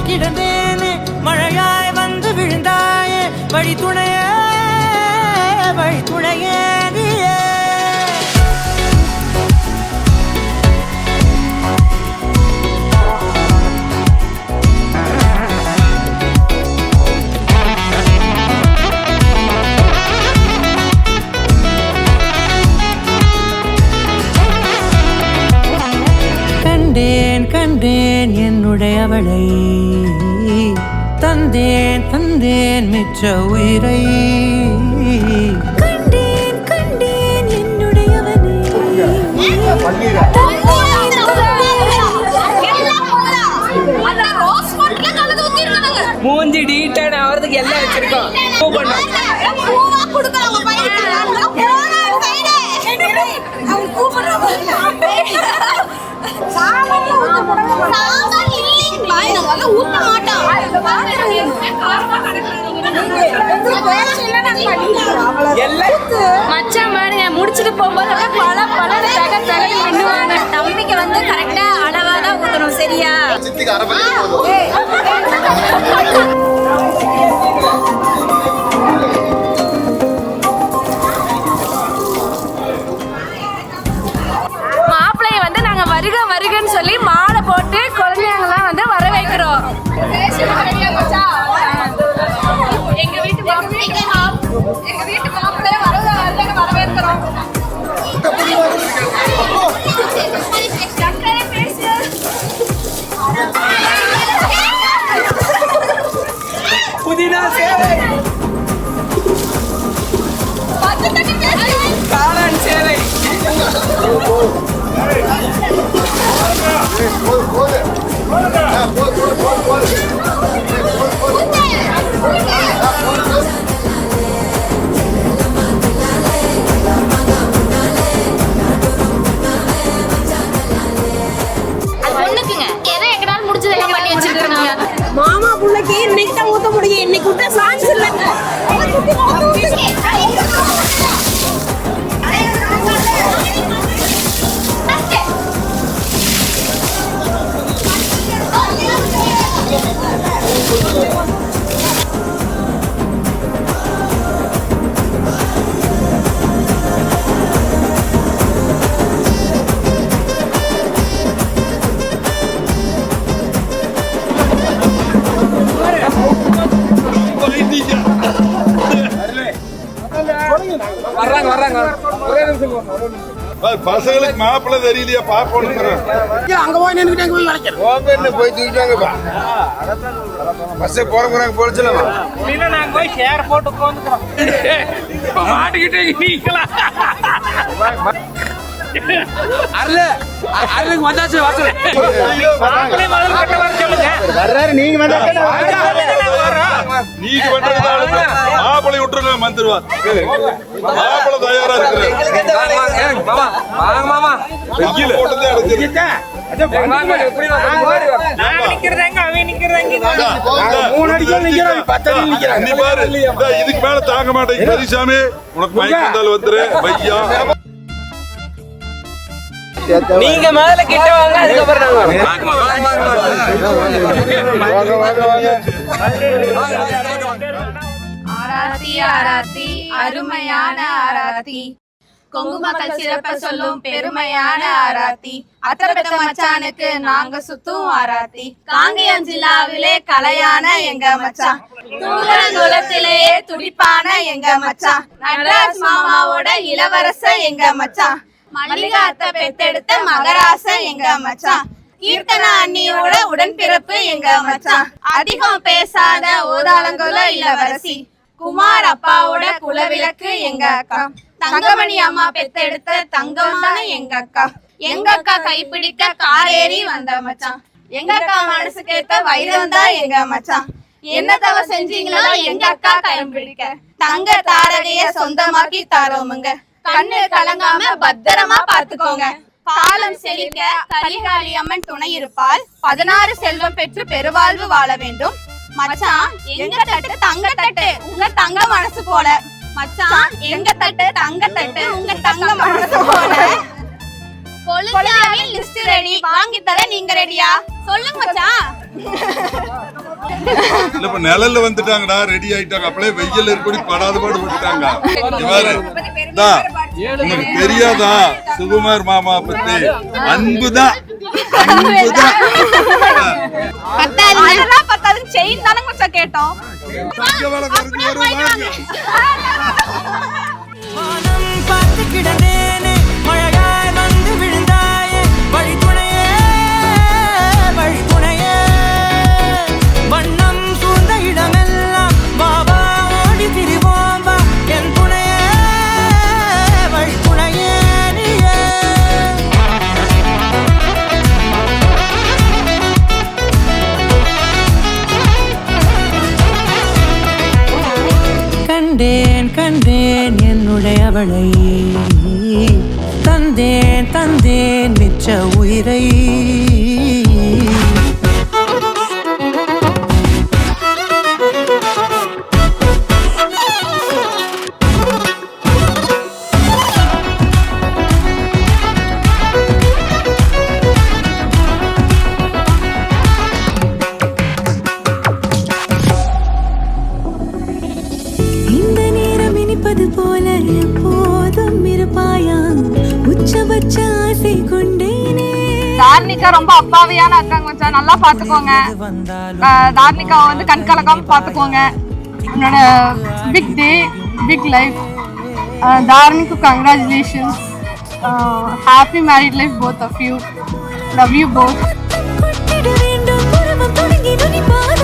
கிடந்தேனே மழையாய் வந்து விழுந்தாயே வழி துணையே கண்டேன் என்னுடையவளை தந்தேன் மிச்ச உயிரை கண்டேன் என்னுடையவனை மூஞ்சி டீட்டன் ஆகிறதுக்கு எல்லாம் வச்சிருக்கோம். மச்சான் பாருங்க முடிச்சுட்டு போகும்போது பல பண்ணுவாங்க. தம்பிக்கு வந்து கரெக்டா அளவாதான் ஊத்தணும். சரியா? மாப்பிள்ளைய வந்து நாங்க வருகன்னு சொல்லி மாலை போட்டு குழந்தைங்கலாம் வந்து வர வைக்கிறோம். எங்க வீட்டு மாப்பிள்ளைய வரவேற்கிறோம். புதினா சேவை, காளான் சேவை. மாமா புள்ளைக்கு இன்னைக்கு தான் ஊத்த முடியும். இன்னைக்கு ஊத்த சான்ஸ் இல்லைங்க. பசங்களுக்கு மாப்பிள்ள தெரியலையா பாப்போம். அங்க போய் நின்னுட்டு அங்க போய் வளைக்கிறேன். போய் தூக்கிட்டாங்கப்பா. பஸ் போறாங்க போறச்சலமா. இல்ல நாங்க போய் ஷேர் போட்டு உட்கார்ந்துறோம். மாட்டிக்கிட்டே நீங்களா? அருளுக்கு வந்தாச்சு வாசல். மாப்பிள்ளை முதல்ல கட்ட வர சொல்லுங்க. வர்றாரு நீங்க வந்தா நீங்க பண்றதால மாப்பிள்ளை விட்டுருங்க வந்துருவார். மாப்பிள்ளை தயாரா இருக்கிறார். வாங்க மாமா. வெயில போட்டதே அடிச்சிருக்கீங்க. இதுக்கு மேல தாங்க மாட்டேங்க பெரியசாமி. உனக்கு மயக்கம் வந்தாலும் வந்துரு பையா. நீங்க முதல்ல கிட்ட வாங்க, அதுக்கப்புறம் ஆராத்தி ஆராத்தி அருமையான ஆராத்தி, கொங்குமக்கள் சிறப்ப சொல்லும் பெருமையான ஆராத்தி, அத்தரப்பட்ட மச்சானுக்கு நாங்க சுத்தும் ஆராத்தி, காங்கேயம் ஜில்லாவிலே கலையான எங்க மச்சான், தூரங்குளத்திலேயே துடிப்பான எங்க மச்சான், நடராஜ் மாமாவோட இளவரச எங்க மச்சான், மல்லிகாத்த பெத்தெடுத்த மகராச எங்க மச்சான், கீர்த்தனா அண்ணியோட உடன்பிறப்பு எங்க மச்சான், அதிகம் பேசாத ஓதாளங்கள இளவரசி. குமார் அப்பாவோட குலவிளக்கு எங்க அக்கா. தங்கமணி அம்மா பெத்தெடுத்த தங்கம் தானே எங்க அக்கா. எங்க அக்கா கைப்பிடிக்க காரேறி வந்த மச்சான். எங்க அக்கா மனசுக்கு ஏத்த வைரம் தான் எங்க மச்சான். என்ன தவ செஞ்சீங்களோ எங்க அக்கா கைப்பிடிக்க. தங்க தாரகைய சொந்தமாக்கி தரோமுங்க. கண்ணு கலங்காம பத்திரமா பாத்துக்கோங்க. காலம் செழிக்க கலிகாலி அம்மன் துணை இருப்பால். 16 செல்வம் பெற்று பெருவாழ்வு வாழ வேண்டும். மச்சான் எங்க தட்டு தங்க தட்டு உங்க தங்க மனசு போல. மச்சான் எங்க தட்டு தங்க தட்டு உங்க தங்க மனசு போல. கொழுந்தியாவின் லிஸ்ட் ரெடி. வாங்கி தர நீங்க ரெடியா? சொல்லுங்க மச்சான். இல்ல இப்ப நிழல்ல வந்துட்டாங்கடா, ரெடி ஆயிட்டாங்க. அப்படியே வெயில் இருக்கடி படாத பாடு விட்டுட்டாங்க. உனக்கு தெரியாதா சுகுமார் மாமா பத்தி? அன்புதான் அன்புதான். பத்தாது செயின் தானே மச்சான் கேட்டோம். வானம் பார்த்து கிடந்தேனே, மழையாய் வந்து விழுந்தாயே, வழி துணையே வழி துணையே. வண்ணம் சூழ்ந்த இடமெல்லாம் பாபா ஓடி திரிவோம் வா, என் துணையே வழி துணையே நீயே. கண்டேன் கண்டேன் என்னுடையவளை, தந்தேன் தந்தேன் மிச்ச உயிரை. இந்த நேரம் இனிப்பது போல எப்போதும் இருப்பாயா, உச்சபட்ச ஆசை கொண்டேனே. தார்னிகா ரொம்ப அப்பாவியான அக்காங்க மச்சான். நல்லா பாத்துக்கோங்க. தார்னிகாவை வந்து கண் கலக்காம பாத்துக்கோங்க. என்னோட பிக் டே பிக் லைஃப். தார்னிக்கு congratulations. Happy married life both of you. Love you both. கொட்டிட வேண்டும், தொடங்கி நுனி பார்